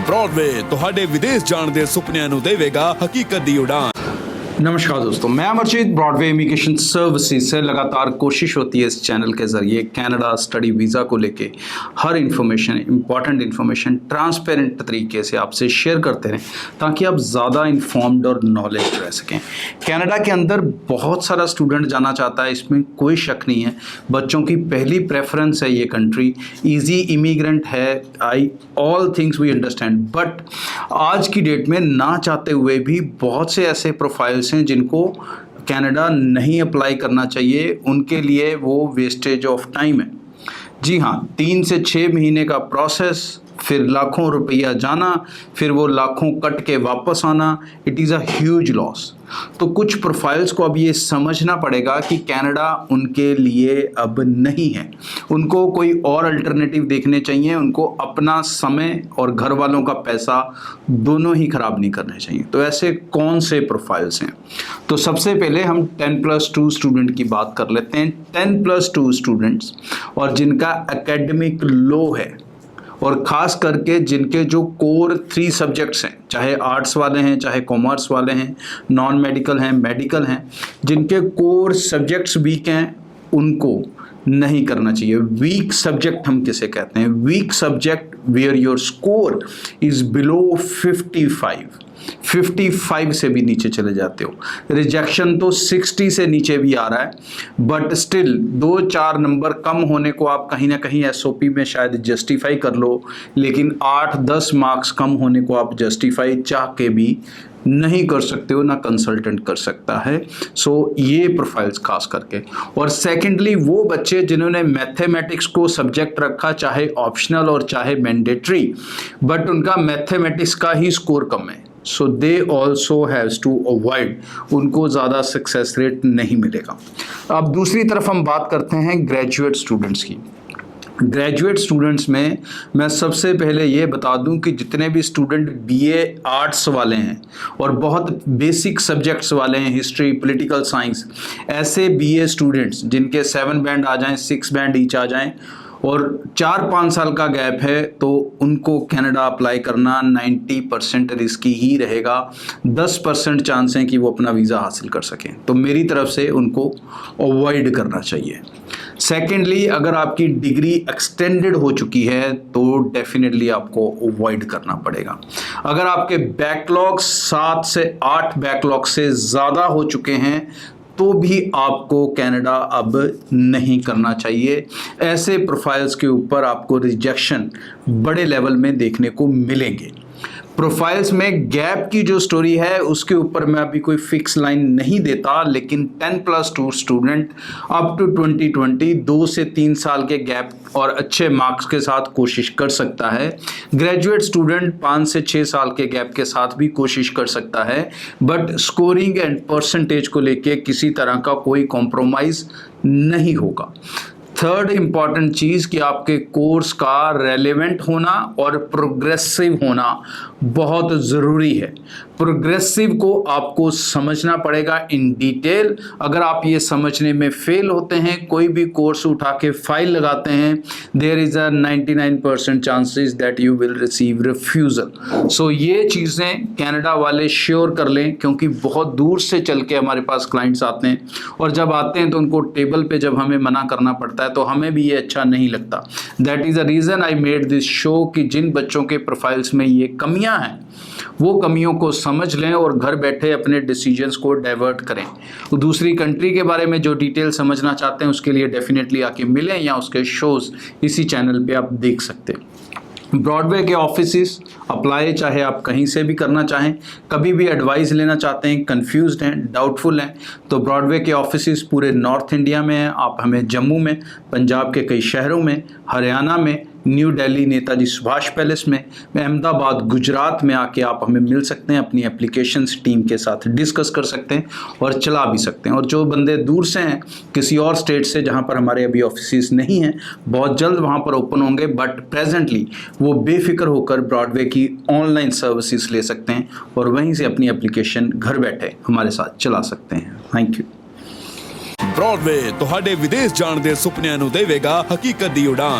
Broadway ਤੁਹਾਡੇ ਵਿਦੇਸ਼ ਜਾਣ ਦੇ ਸੁਪਨਿਆਂ ਨੂੰ ਦੇਵੇਗਾ ਹਕੀਕਤ ਦੀ ਉਡਾਨ। नमस्कार दोस्तों, मैं अमरजीत। ब्रॉडवे इमिग्रेशन सर्विसेज से लगातार कोशिश होती है इस चैनल के ज़रिए कनाडा स्टडी वीज़ा को लेके हर इन्फॉर्मेशन, इंपॉर्टेंट इन्फॉर्मेशन ट्रांसपेरेंट तरीके से आपसे शेयर करते रहें ताकि आप ज़्यादा इन्फॉर्म्ड और नॉलेज रह सकें। कनाडा के अंदर बहुत सारा स्टूडेंट जाना चाहता है, इसमें कोई शक नहीं है। बच्चों की पहली प्रेफरेंस है ये कंट्री, ईजी इमिग्रेंट है, all things we understand. But आज की डेट में ना चाहते हुए भी बहुत से ऐसे प्रोफाइल्स हैं जिनको कनाडा नहीं अप्लाई करना चाहिए, उनके लिए वो वेस्टेज ऑफ टाइम है। जी हाँ, 3 से 6 महीने का प्रोसेस, फिर लाखों रुपया जाना, फिर वो लाखों कट के वापस आना, it is a huge loss. तो कुछ प्रोफाइल्स को अब ये समझना पड़ेगा कि कनाडा उनके लिए अब नहीं है, उनको कोई और अल्टरनेटिव देखने चाहिए, उनको अपना समय और घर वालों का पैसा दोनों ही ख़राब नहीं करने चाहिए। तो ऐसे कौन से प्रोफाइल्स हैं? तो सबसे पहले हम 10+2 स्टूडेंट की बात कर लेते हैं। 10+2 स्टूडेंट्स और जिनका एकेडमिक लो है, और ख़ास करके जिनके जो कोर 3 सब्जेक्ट्स हैं, चाहे आर्ट्स वाले हैं, चाहे कॉमर्स वाले हैं, नॉन मेडिकल हैं, मेडिकल हैं, जिनके कोर सब्जेक्ट्स वीक हैं, उनको नहीं करना चाहिए। वीक सब्जेक्ट हम किसे कहते हैं? Weak subject where your score is below 55 से भी नीचे चले जाते हो। रिजेक्शन तो 60 से नीचे भी आ रहा है, बट स्टिल 2-4 नंबर कम होने को आप कहीं ना कहीं एसओपी में शायद जस्टिफाई कर लो, लेकिन 8-10 मार्क्स कम होने को आप जस्टिफाई चाह के भी नहीं कर सकते हो, ना कंसल्टेंट कर सकता है। सो ये प्रोफाइल्स खास करके। और सेकेंडली वो बच्चे जिन्होंने मैथमेटिक्स को सब्जेक्ट रखा, चाहे ऑप्शनल और चाहे मैंडेटरी, बट उनका मैथमेटिक्स का ही स्कोर कम है, so they also has to avoid, उनको ज़्यादा सक्सेस रेट नहीं मिलेगा। अब दूसरी तरफ हम बात करते हैं ग्रेजुएट स्टूडेंट्स की। ग्रेजुएट स्टूडेंट्स में मैं सबसे पहले ये बता दूं कि जितने भी स्टूडेंट बीए आर्ट्स वाले हैं और बहुत बेसिक सब्जेक्ट्स वाले हैं, हिस्ट्री, पॉलिटिकल साइंस, ऐसे बीए स्टूडेंट्स जिनके 7 बैंड आ जाएं, 6 बैंड ईच आ जाएं और 4-5 साल का गैप है, तो उनको कनाडा अप्लाई करना 90% रिस्की ही रहेगा। 10% चांस है कि वो अपना वीज़ा हासिल कर सकें, तो मेरी तरफ से उनको अवॉइड करना चाहिए। सेकेंडली, अगर आपकी डिग्री एक्सटेंडेड हो चुकी है तो डेफिनेटली आपको अवॉइड करना पड़ेगा। अगर आपके बैकलॉग 7 से 8 बैकलॉग से ज़्यादा हो चुके हैं तो भी आपको कनाडा अब नहीं करना चाहिए। ऐसे प्रोफाइल्स के ऊपर आपको रिजेक्शन बड़े लेवल में देखने को मिलेंगे। प्रोफाइल्स में गैप की जो स्टोरी है उसके ऊपर मैं अभी कोई फिक्स लाइन नहीं देता, लेकिन 10+2 स्टूडेंट अप टू 2020 2 से 3 साल के गैप और अच्छे मार्क्स के साथ कोशिश कर सकता है। ग्रेजुएट स्टूडेंट 5 से 6 साल के गैप के साथ भी कोशिश कर सकता है, बट स्कोरिंग एंड परसेंटेज को लेके किसी तरह का कोई कॉम्प्रोमाइज़ नहीं होगा। थर्ड इम्पॉर्टेंट चीज़ कि आपके कोर्स का रेलेवेंट होना और प्रोग्रेसिव होना बहुत ज़रूरी है। प्रोग्रेसिव को आपको समझना पड़ेगा इन डिटेल। अगर आप ये समझने में फेल होते हैं, कोई भी कोर्स उठा के फाइल लगाते हैं, there is a 99% chances that you will receive refusal. So ये चीज़ें कनाडा वाले श्योर कर लें, क्योंकि बहुत दूर से चल के हमारे पास क्लाइंट्स आते हैं और जब आते हैं तो उनको टेबल पे जब हमें मना करना पड़ता है तो हमें भी ये अच्छा नहीं लगता। That is the reason I made this show कि जिन बच्चों के प्रोफाइल्स में ये कमियां हैं वो कमियों को समझ लें और घर बैठे अपने डिसीजंस को डाइवर्ट करें। तो दूसरी कंट्री के बारे में जो डिटेल समझना चाहते हैं उसके लिए डेफिनेटली आके मिलें, या उसके शोज़ इसी चैनल पे आप देख सकते हैं। ब्रॉडवे के ऑफिसेस अप्लाई चाहे आप कहीं से भी करना चाहें, कभी भी एडवाइस लेना चाहते हैं, कंफ्यूज्ड हैं, डाउटफुल हैं, तो ब्रॉडवे के ऑफिसेस पूरे नॉर्थ इंडिया में हैं। आप हमें जम्मू में, पंजाब के कई शहरों में, हरियाणा में, न्यू दिल्ली नेताजी सुभाष पैलेस में, अहमदाबाद गुजरात में आके आप हमें मिल सकते हैं, अपनी एप्लीकेशंस टीम के साथ डिस्कस कर सकते हैं और चला भी सकते हैं। और जो बंदे दूर से हैं, किसी और स्टेट से जहां पर हमारे अभी ऑफिसेस नहीं हैं, बहुत जल्द वहां पर ओपन होंगे, बट प्रेजेंटली वो बेफिक्र होकर ब्रॉडवे की ऑनलाइन सर्विसेज ले सकते हैं और वहीं से अपनी एप्लीकेशन घर बैठे हमारे साथ चला सकते हैं। Thank you. ब्रॉडवे ਤੁਹਾਡੇ ਵਿਦੇਸ਼ ਜਾਣ ਦੇ ਸੁਪਨਿਆਂ ਨੂੰ ਦੇਵੇਗਾ ਹਕੀਕਤ ਦੀ ਉਡਾਨ।